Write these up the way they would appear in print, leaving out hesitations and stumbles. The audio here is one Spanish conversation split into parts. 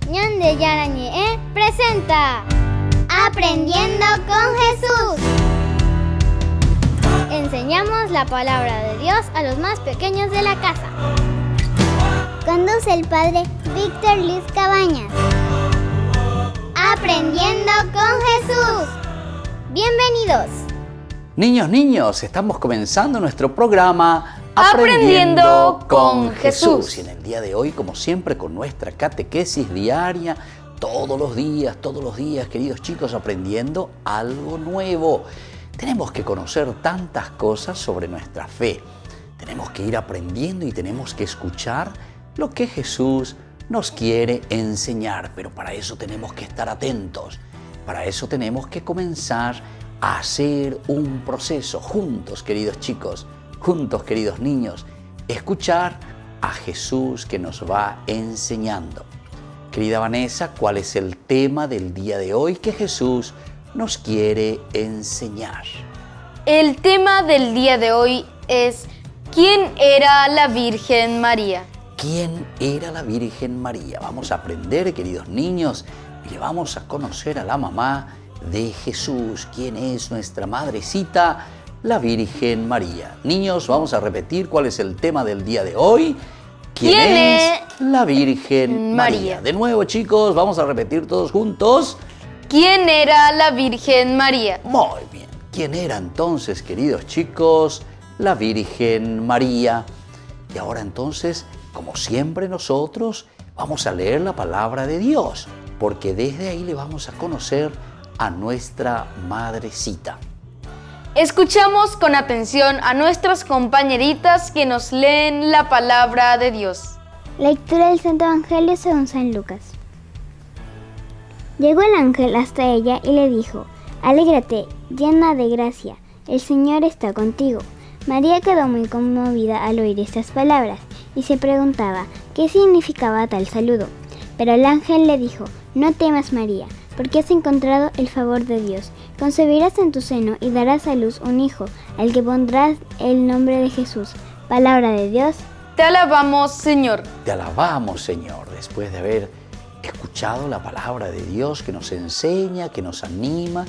Ñande Yarañe presenta Aprendiendo con Jesús. Enseñamos la palabra de Dios a los más pequeños de la casa. Conduce el padre Víctor Luis Cabañas. Aprendiendo con Jesús. Bienvenidos. Niños, estamos comenzando nuestro programa Aprendiendo con Jesús. Y en el día de hoy, como siempre, con nuestra catequesis diaria, todos los días, queridos chicos, aprendiendo algo nuevo. Tenemos que conocer tantas cosas sobre nuestra fe. Tenemos que ir aprendiendo y tenemos que escuchar lo que Jesús nos quiere enseñar. Pero para eso tenemos que estar atentos. Para eso tenemos que comenzar a hacer un proceso juntos, queridos chicos, juntos, queridos niños, escuchar a Jesús que nos va enseñando. Querida Vanessa, ¿cuál es el tema del día de hoy que Jesús nos quiere enseñar? El tema del día de hoy es ¿quién era la Virgen María? ¿Quién era la Virgen María? Vamos a aprender, queridos niños, y le vamos a conocer a la mamá de Jesús. ¿Quién es nuestra madrecita? La Virgen María. Niños, vamos a repetir cuál es el tema del día de hoy. ¿Quién es la Virgen María? De nuevo, chicos, vamos a repetir todos juntos. ¿Quién era la Virgen María? Muy bien. ¿Quién era entonces, queridos chicos, la Virgen María? Y ahora entonces, como siempre nosotros, vamos a leer la palabra de Dios, porque desde ahí le vamos a conocer a nuestra madrecita. Escuchamos con atención a nuestras compañeritas que nos leen la palabra de Dios. Lectura del Santo Evangelio según San Lucas. Llegó el ángel hasta ella y le dijo: Alégrate, llena de gracia, el Señor está contigo. María quedó muy conmovida al oír estas palabras y se preguntaba qué significaba tal saludo. Pero el ángel le dijo: No temas, María, porque has encontrado el favor de Dios. Concebirás en tu seno y darás a luz un hijo, al que pondrás el nombre de Jesús. Palabra de Dios. Te alabamos, Señor. Te alabamos, Señor, después de haber escuchado la palabra de Dios que nos enseña, que nos anima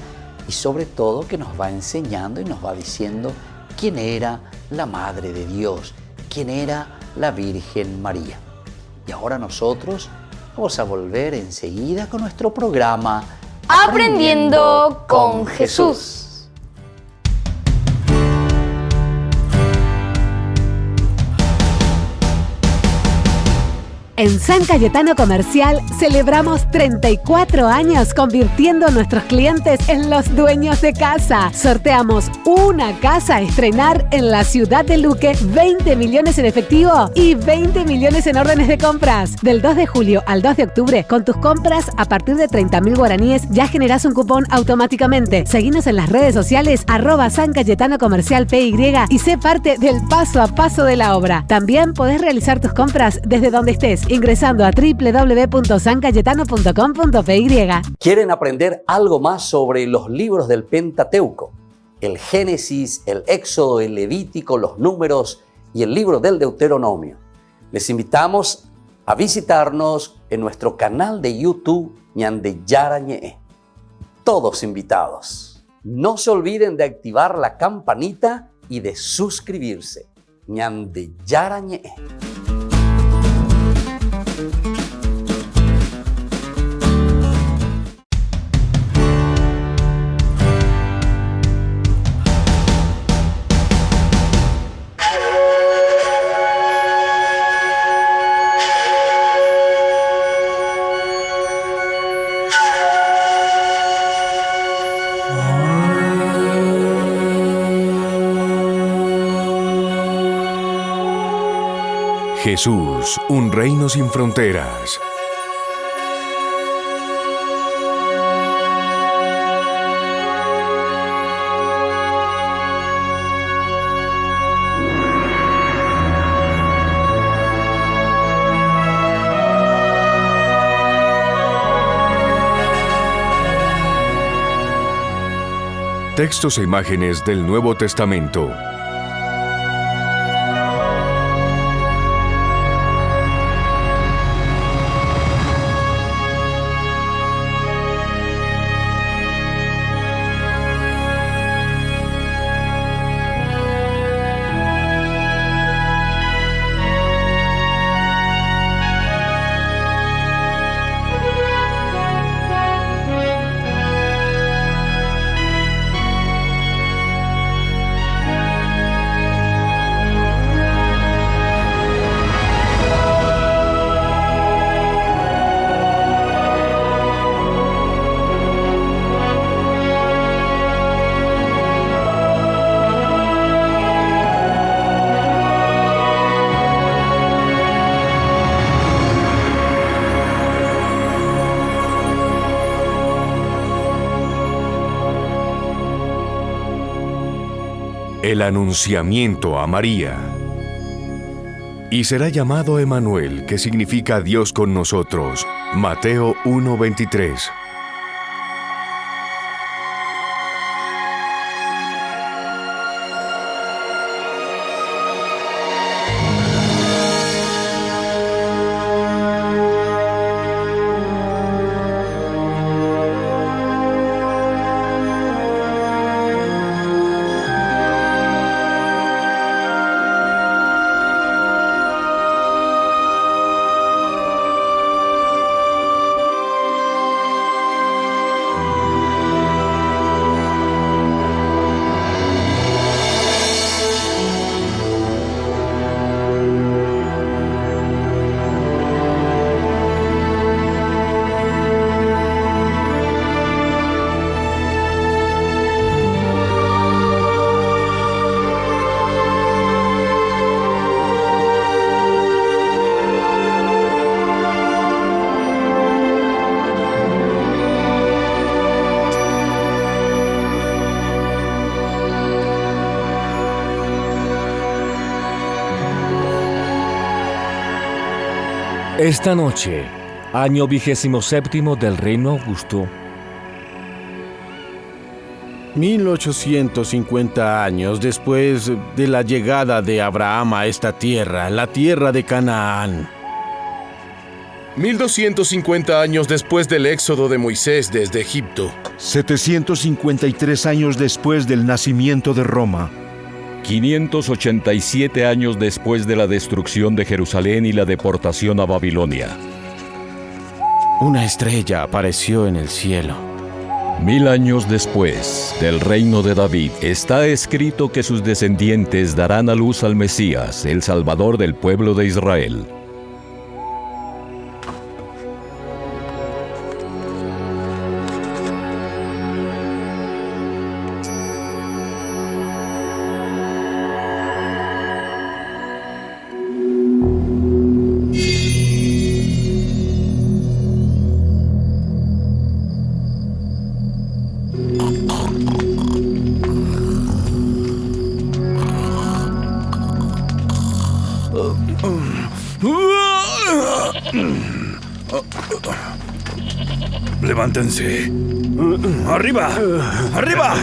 y sobre todo que nos va enseñando y nos va diciendo quién era la Madre de Dios, quién era la Virgen María. Y ahora nosotros vamos a volver enseguida con nuestro programa Aprendiendo con Jesús. En San Cayetano Comercial celebramos 34 años convirtiendo a nuestros clientes en los dueños de casa. Sorteamos una casa a estrenar en la ciudad de Luque, 20 millones en efectivo y 20 millones en órdenes de compras. Del 2 de julio al 2 de octubre, con tus compras a partir de 30.000 guaraníes ya generás un cupón automáticamente. Seguinos en las redes sociales @San Cayetano Comercial PY y sé parte del paso a paso de la obra. También podés realizar tus compras desde donde estés, ingresando a www.sancayetano.com.py. ¿Quieren aprender algo más sobre los libros del Pentateuco? El Génesis, el Éxodo, el Levítico, los Números y el libro del Deuteronomio. Les invitamos a visitarnos en nuestro canal de YouTube Ñande Yarañe. Todos invitados. No se olviden de activar la campanita y de suscribirse. Ñande Yarañe. Jesús, un reino sin fronteras. Textos e imágenes del Nuevo Testamento. el anunciamiento a María. Y será llamado Emmanuel, que significa Dios con nosotros. Mateo 1:23. Esta noche, año 27º del Reino Augusto, 1850 años después de la llegada de Abraham a esta tierra, la tierra de Canaán. 1250 años después del éxodo de Moisés desde Egipto. 753 años después del nacimiento de Roma. 587 años después de la destrucción de Jerusalén y la deportación a Babilonia. Una estrella apareció en el cielo. 1000 años después del reino de David, está escrito que sus descendientes darán a luz al Mesías, el Salvador del pueblo de Israel. Levántense. ¡Arriba! ¡Arriba!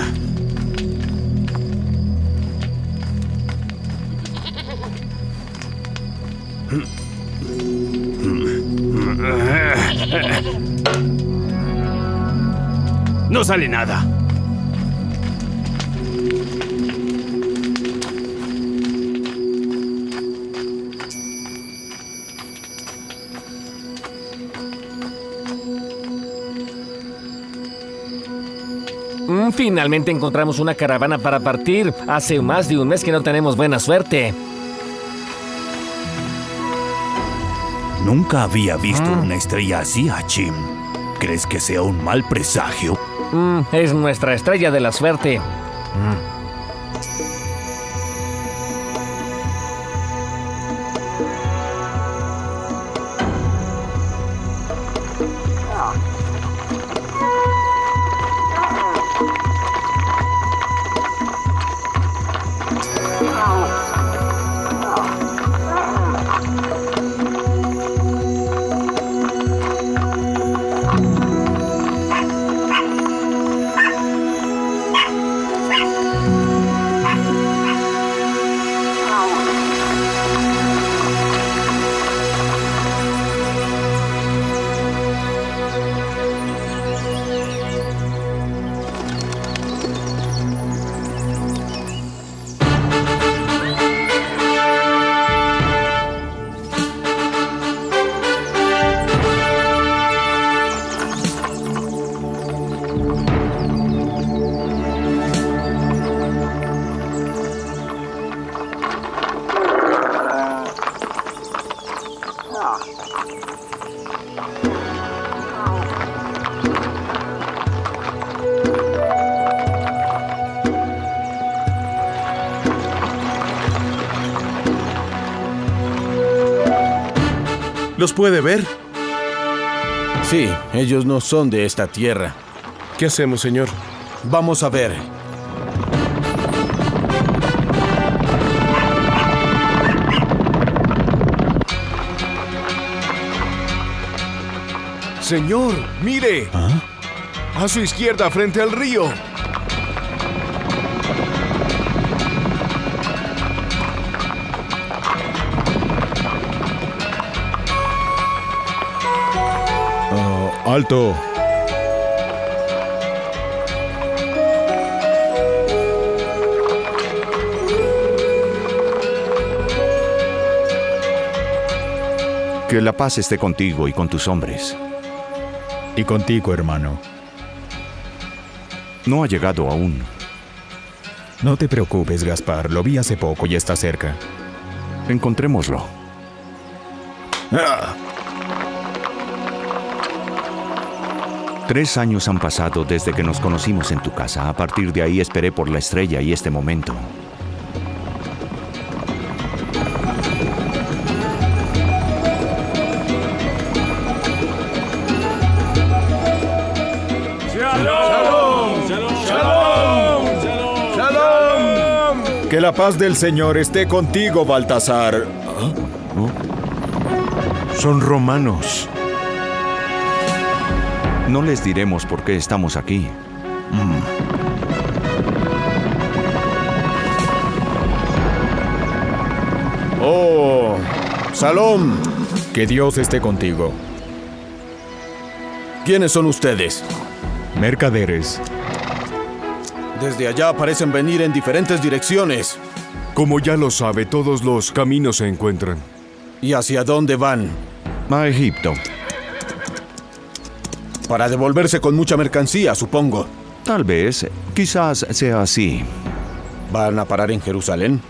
No sale nada. Finalmente encontramos una caravana para partir. Hace más de un mes que no tenemos buena suerte. Nunca había visto una estrella así, Hachim. ¿Crees que sea un mal presagio? Es nuestra estrella de la suerte. ¿Los puede ver? Sí, ellos no son de esta tierra. ¿Qué hacemos, señor? Vamos a ver. Señor, mire. ¿Ah? A su izquierda, frente al río. Alto. Que la paz esté contigo y con tus hombres. Y contigo, hermano. No ha llegado aún. No te preocupes, Gaspar. Lo vi hace poco y está cerca. Encontrémoslo. ¡Ah! 3 años han pasado desde que nos conocimos en tu casa. A partir de ahí esperé por la estrella y este momento. Que la paz del Señor esté contigo, Baltasar. ¿Ah? ¿Oh? Son romanos. No les diremos por qué estamos aquí. Oh, Salom. Que Dios esté contigo. ¿Quiénes son ustedes? Mercaderes. Desde allá parecen venir en diferentes direcciones. Como ya lo sabe, todos los caminos se encuentran. ¿Y hacia dónde van? A Egipto. Para devolverse con mucha mercancía, supongo. Tal vez, quizás sea así. ¿Van a parar en Jerusalén?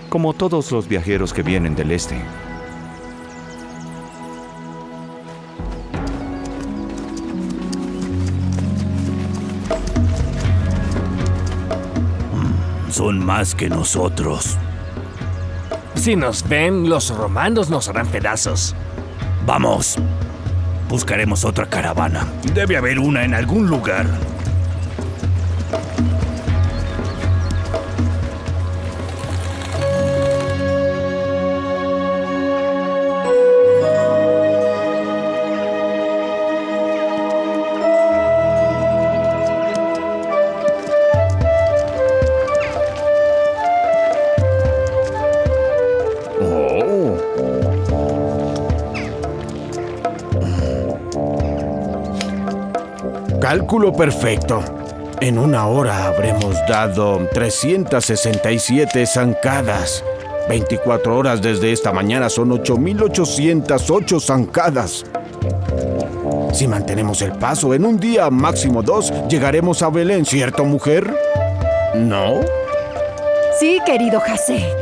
Como todos los viajeros que vienen del este. Son más que nosotros. Si nos ven, los romanos nos harán pedazos. Vamos. Buscaremos otra caravana. Debe haber una en algún lugar. Cálculo perfecto. En una hora habremos dado 367 zancadas. 24 horas desde esta mañana son 8.808 zancadas. Si mantenemos el paso, en un día, máximo 2, llegaremos a Belén, ¿cierto, mujer? ¿No? Sí, querido José.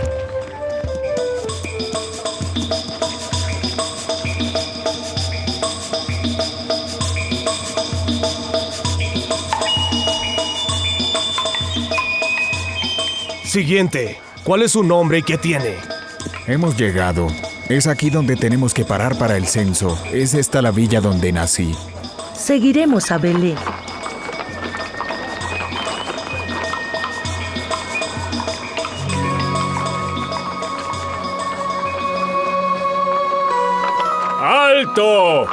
Siguiente. ¿Cuál es su nombre y qué tiene? Hemos llegado. Es aquí donde tenemos que parar para el censo. Es esta la villa donde nací. Seguiremos a Belén. ¡Alto!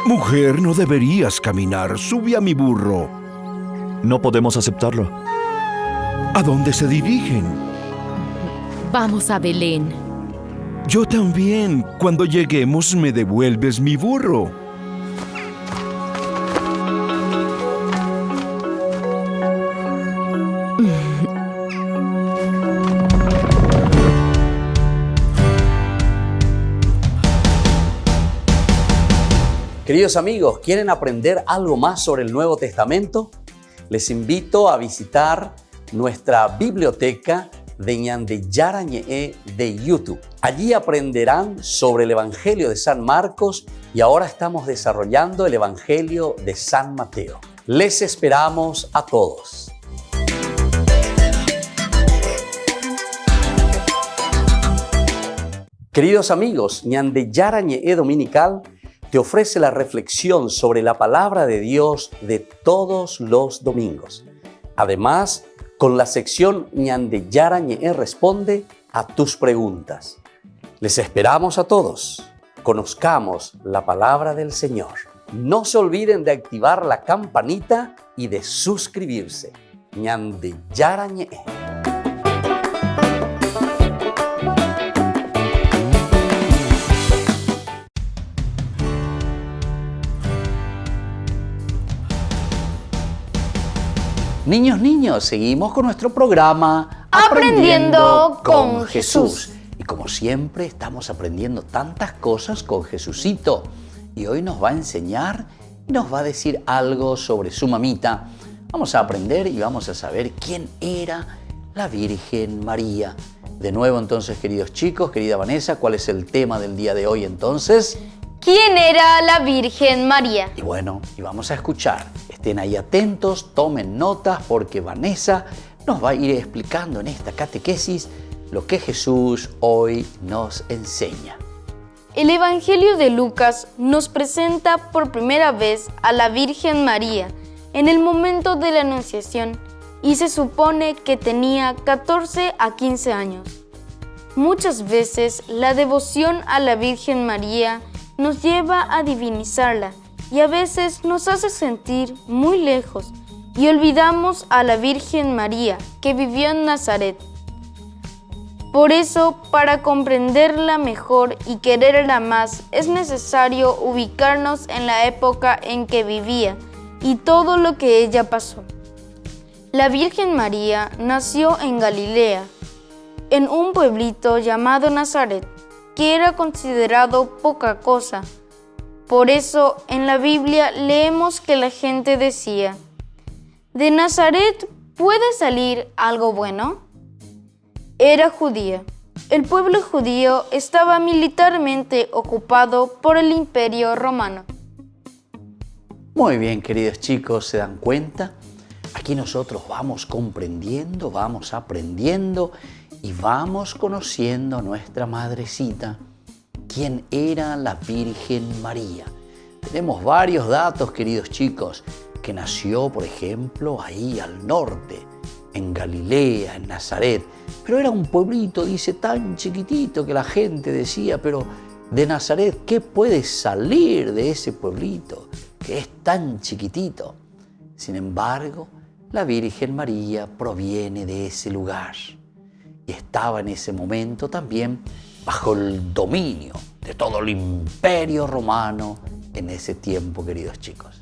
Mujer, no deberías caminar. Sube a mi burro. No podemos aceptarlo. ¿A dónde se dirigen? Vamos a Belén. Yo también. Cuando lleguemos, me devuelves mi burro. Queridos amigos, ¿quieren aprender algo más sobre el Nuevo Testamento? Les invito a visitar nuestra biblioteca de Ñande Yarañe de YouTube. Allí aprenderán sobre el Evangelio de San Marcos y ahora estamos desarrollando el Evangelio de San Mateo. Les esperamos a todos. Queridos amigos, Ñandeyara Ñe'e Dominical te ofrece la reflexión sobre la palabra de Dios de todos los domingos. Además, con la sección Ñandeyara Ñe'e responde a tus preguntas. Les esperamos a todos. Conozcamos la palabra del Señor. No se olviden de activar la campanita y de suscribirse. Ñandeyara Ñe'e. Niños, seguimos con nuestro programa Aprendiendo con Jesús. Y como siempre, estamos aprendiendo tantas cosas con Jesucito. Y hoy nos va a enseñar y nos va a decir algo sobre su mamita. Vamos a aprender y vamos a saber quién era la Virgen María. De nuevo, entonces, queridos chicos, querida Vanessa, ¿cuál es el tema del día de hoy, entonces? ¿Quién era la Virgen María? Y bueno, y vamos a escuchar. Estén ahí atentos, tomen notas, porque Vanessa nos va a ir explicando en esta catequesis lo que Jesús hoy nos enseña. El Evangelio de Lucas nos presenta por primera vez a la Virgen María en el momento de la Anunciación y se supone que tenía 14 a 15 años. Muchas veces la devoción a la Virgen María nos lleva a divinizarla y a veces nos hace sentir muy lejos y olvidamos a la Virgen María que vivió en Nazaret. Por eso, para comprenderla mejor y quererla más, es necesario ubicarnos en la época en que vivía y todo lo que ella pasó. La Virgen María nació en Galilea, en un pueblito llamado Nazaret, que era considerado poca cosa. Por eso, en la Biblia leemos que la gente decía: ¿de Nazaret puede salir algo bueno? Era judía. El pueblo judío estaba militarmente ocupado por el Imperio Romano. Muy bien, queridos chicos, ¿se dan cuenta? Aquí nosotros vamos comprendiendo, vamos aprendiendo y vamos conociendo a nuestra madrecita. ¿Quién era la Virgen María? Tenemos varios datos, queridos chicos, que nació, por ejemplo, ahí al norte, en Galilea, en Nazaret. Pero era un pueblito, dice, tan chiquitito que la gente decía, pero de Nazaret, ¿qué puede salir de ese pueblito que es tan chiquitito? Sin embargo, la Virgen María proviene de ese lugar y estaba en ese momento también bajo el dominio de todo el Imperio Romano en ese tiempo, queridos chicos.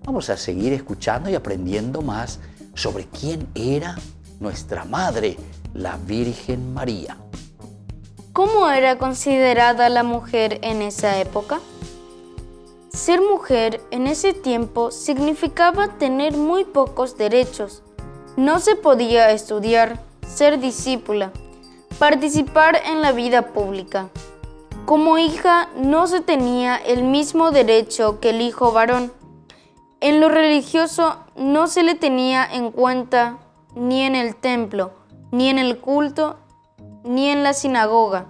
Vamos a seguir escuchando y aprendiendo más sobre quién era nuestra madre, la Virgen María. ¿Cómo era considerada la mujer en esa época? Ser mujer en ese tiempo significaba tener muy pocos derechos. No se podía estudiar, ser discípula, participar en la vida pública. Como hija no se tenía el mismo derecho que el hijo varón. En lo religioso no se le tenía en cuenta ni en el templo, ni en el culto, ni en la sinagoga.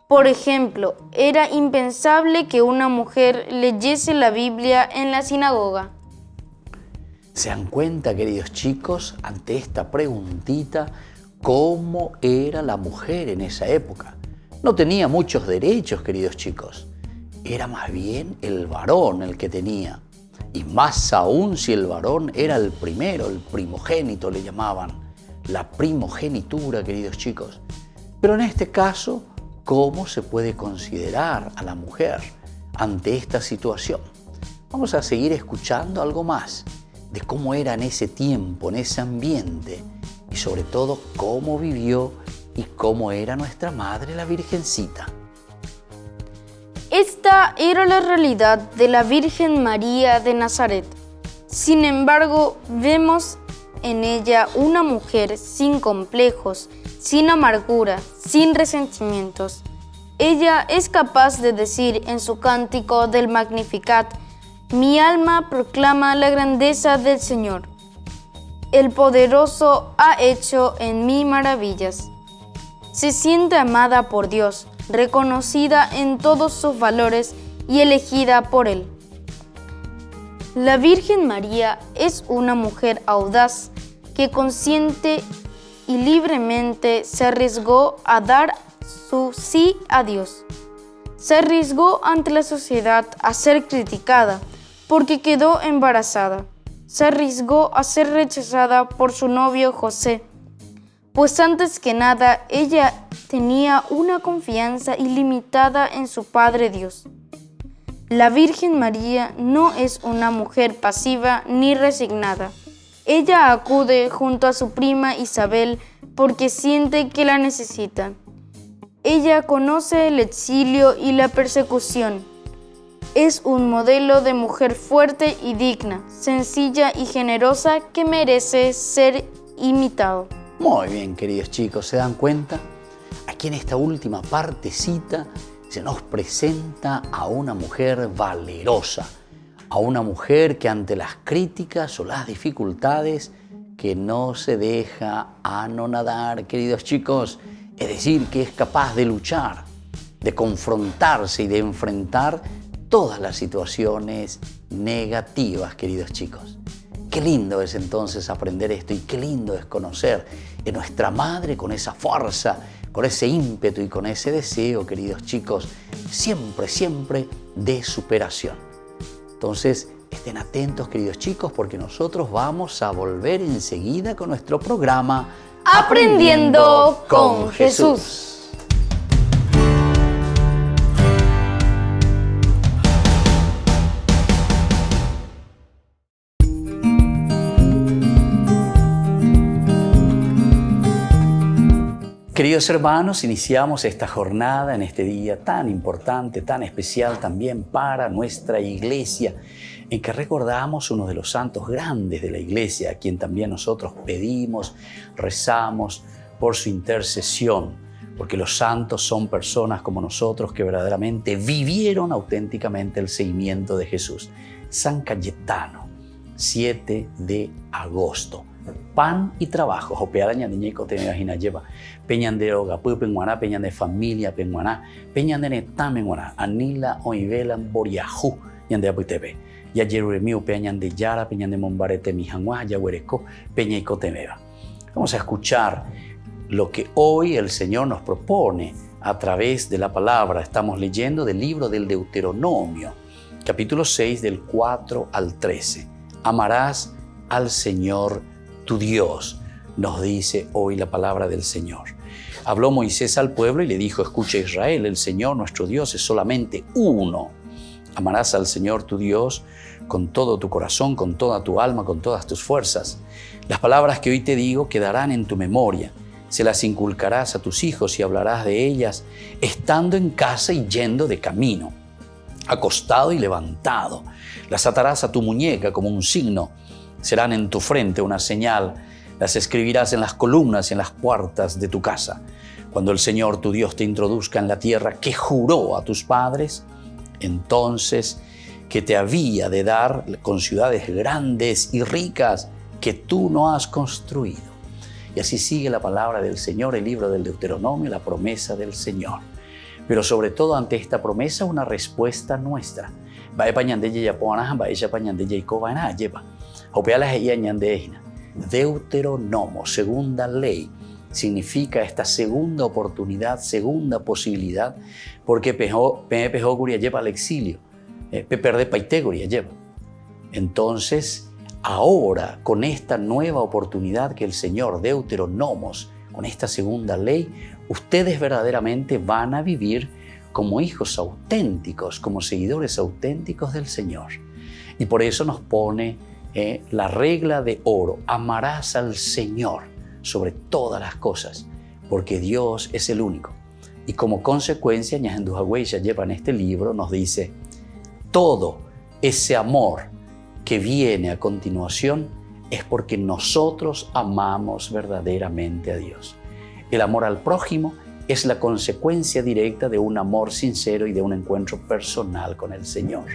Por ejemplo, era impensable que una mujer leyese la Biblia en la sinagoga. ¿Se dan cuenta, queridos chicos, ante esta preguntita, cómo era la mujer en esa época? No tenía muchos derechos, queridos chicos. Era más bien el varón el que tenía. Y más aún si el varón era el primero, el primogénito le llamaban. La primogenitura, queridos chicos. Pero en este caso, ¿cómo se puede considerar a la mujer ante esta situación? Vamos a seguir escuchando algo más de cómo era en ese tiempo, en ese ambiente, y sobre todo cómo vivió y cómo era nuestra madre, la Virgencita. Esta era la realidad de la Virgen María de Nazaret. Sin embargo, vemos en ella una mujer sin complejos, sin amargura, sin resentimientos. Ella es capaz de decir en su cántico del Magnificat: mi alma proclama la grandeza del Señor. El poderoso ha hecho en mí maravillas. Se siente amada por Dios, reconocida en todos sus valores y elegida por Él. La Virgen María es una mujer audaz que consciente y libremente se arriesgó a dar su sí a Dios. Se arriesgó ante la sociedad a ser criticada porque quedó embarazada. Se arriesgó a ser rechazada por su novio José, pues antes que nada ella tenía una confianza ilimitada en su Padre Dios. La Virgen María no es una mujer pasiva ni resignada. Ella acude junto a su prima Isabel porque siente que la necesita. Ella conoce el exilio y la persecución. Es un modelo de mujer fuerte y digna, sencilla y generosa que merece ser imitado. Muy bien, queridos chicos, ¿se dan cuenta? Aquí en esta última partecita se nos presenta a una mujer valerosa, a una mujer que ante las críticas o las dificultades que no se deja anonadar, queridos chicos, es decir, que es capaz de luchar, de confrontarse y de enfrentar todas las situaciones negativas, queridos chicos. Qué lindo es entonces aprender esto y qué lindo es conocer a nuestra madre con esa fuerza, con ese ímpetu y con ese deseo, queridos chicos, siempre, siempre de superación. Entonces, estén atentos, queridos chicos, porque nosotros vamos a volver enseguida con nuestro programa Aprendiendo con Jesús. Queridos hermanos, iniciamos esta jornada en este día tan importante, tan especial también para nuestra iglesia, en que recordamos uno de los santos grandes de la iglesia, a quien también nosotros pedimos, rezamos por su intercesión, porque los santos son personas como nosotros que verdaderamente vivieron auténticamente el seguimiento de Jesús. San Cayetano, 7 de agosto. Pan y trabajo. Hopearaña de ñeco te imagina lleva. Peñan de ogapu penguaná, peñan de familia penguaná, peñan de netamenguaná, anila oivelan boriajú, ñan de apuitepe. Ya yeruremiu peñan de yara, peñan de mombarete mijanguá, ya huereco, peña y cotemeba. Vamos a escuchar lo que hoy el Señor nos propone a través de la palabra. Estamos leyendo del libro del Deuteronomio, capítulo 6, del 4 al 13. Amarás al Señor tu Dios, nos dice hoy la palabra del Señor. Habló Moisés al pueblo y le dijo: escucha Israel, el Señor nuestro Dios es solamente uno. Amarás al Señor tu Dios con todo tu corazón, con toda tu alma, con todas tus fuerzas. Las palabras que hoy te digo quedarán en tu memoria. Se las inculcarás a tus hijos y hablarás de ellas estando en casa y yendo de camino, acostado y levantado. Las atarás a tu muñeca como un signo. Serán en tu frente una señal, las escribirás en las columnas y en las puertas de tu casa. Cuando el Señor tu Dios te introduzca en la tierra que juró a tus padres, entonces que te había de dar con ciudades grandes y ricas que tú no has construido. Y así sigue la palabra del Señor, el libro del Deuteronomio, la promesa del Señor. Pero sobre todo ante esta promesa, una respuesta nuestra. Deuteronomio, segunda ley, significa esta segunda oportunidad, segunda posibilidad, porque pejoguria lleva al exilio, perde paiteguria lleva. Entonces, ahora, con esta nueva oportunidad que el Señor Deuteronomos, con esta segunda ley, ustedes verdaderamente van a vivir como hijos auténticos, como seguidores auténticos del Señor. Y por eso nos pone la regla de oro: amarás al Señor sobre todas las cosas, porque Dios es el único. Y como consecuencia, Ñajendujahueya lleva en este libro, nos dice, todo ese amor que viene a continuación es porque nosotros amamos verdaderamente a Dios. El amor al prójimo es la consecuencia directa de un amor sincero y de un encuentro personal con el Señor.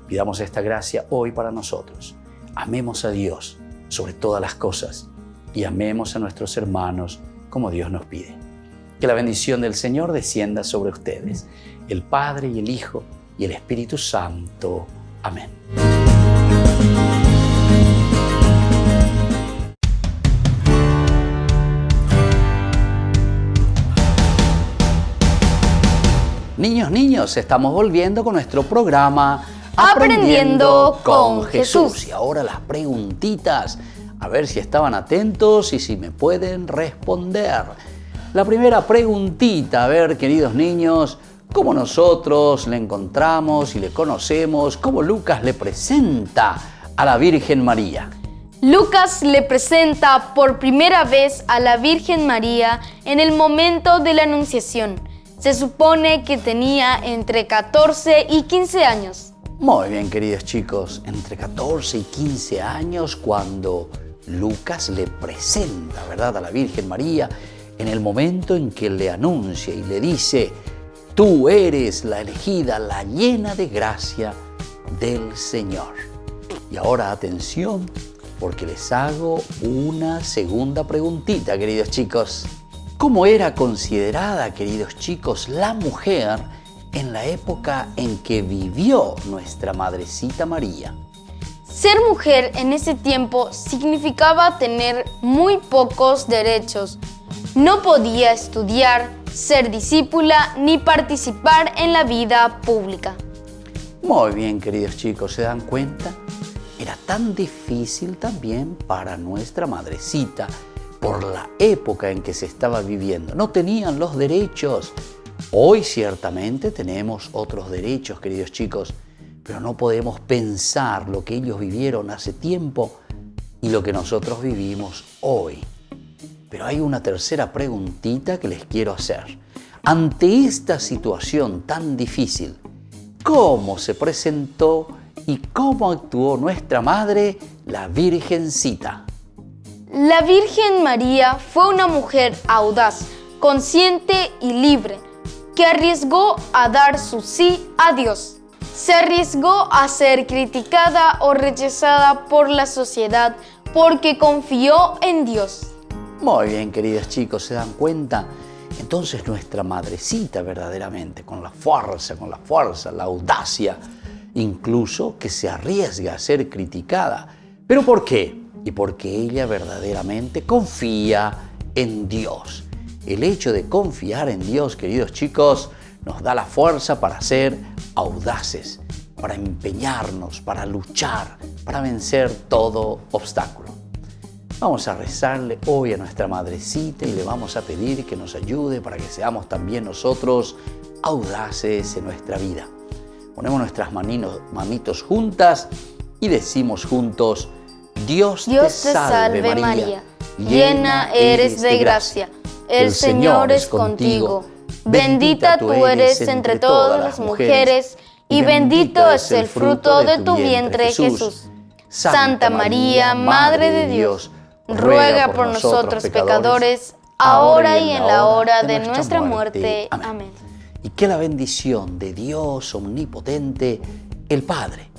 Pidamos esta gracia hoy para nosotros. Amemos a Dios sobre todas las cosas y amemos a nuestros hermanos como Dios nos pide. Que la bendición del Señor descienda sobre ustedes, el Padre y el Hijo y el Espíritu Santo. Amén. Niños, estamos volviendo con nuestro programa Aprendiendo con Jesús. Y ahora las preguntitas, a ver si estaban atentos y si me pueden responder. La primera preguntita, a ver, queridos niños, ¿cómo nosotros le encontramos y le conocemos? ¿Cómo Lucas le presenta a la Virgen María? Lucas le presenta por primera vez a la Virgen María en el momento de la Anunciación. Se supone que tenía entre 14 y 15 años. Muy bien, queridos chicos, entre 14 y 15 años cuando Lucas le presenta, ¿verdad?, a la Virgen María en el momento en que le anuncia y le dice: tú eres la elegida, la llena de gracia del Señor. Y ahora atención, porque les hago una segunda preguntita, queridos chicos. ¿Cómo era considerada, queridos chicos, la mujer en la época en que vivió nuestra Madrecita María? Ser mujer en ese tiempo significaba tener muy pocos derechos. No podía estudiar, ser discípula ni participar en la vida pública. Muy bien, queridos chicos, ¿se dan cuenta? Era tan difícil también para nuestra Madrecita por la época en que se estaba viviendo. No tenían los derechos. Hoy ciertamente tenemos otros derechos, queridos chicos, pero no podemos pensar lo que ellos vivieron hace tiempo y lo que nosotros vivimos hoy. Pero hay una tercera preguntita que les quiero hacer. Ante esta situación tan difícil, ¿cómo se presentó y cómo actuó nuestra madre, la Virgencita? La Virgen María fue una mujer audaz, consciente y libre, que arriesgó a dar su sí a Dios. Se arriesgó a ser criticada o rechazada por la sociedad porque confió en Dios. Muy bien, queridos chicos, ¿se dan cuenta? Entonces nuestra madrecita verdaderamente, con la fuerza, la audacia, incluso que se arriesga a ser criticada. ¿Pero por qué? Y porque ella verdaderamente confía en Dios. El hecho de confiar en Dios, queridos chicos, nos da la fuerza para ser audaces, para empeñarnos, para luchar, para vencer todo obstáculo. Vamos a rezarle hoy a nuestra Madrecita y le vamos a pedir que nos ayude para que seamos también nosotros audaces en nuestra vida. Ponemos nuestras manitos juntas y decimos juntos: Dios te salve María, llena eres de gracia, el Señor es contigo. Bendita tú eres entre todas las mujeres y bendito es el fruto de tu vientre, Jesús. Santa María, Madre de Dios, ruega por nosotros pecadores, ahora y en la hora de nuestra muerte. Amén. Y que la bendición de Dios omnipotente, el Padre,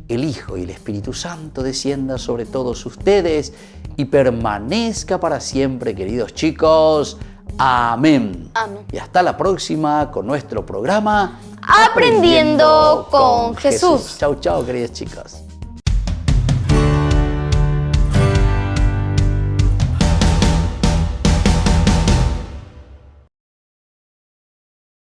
el Hijo y el Espíritu Santo descienda sobre todos ustedes y permanezca para siempre, queridos chicos. Amén. Amén. Y hasta la próxima con nuestro programa Aprendiendo con Jesús. Chau, chau, queridos chicos.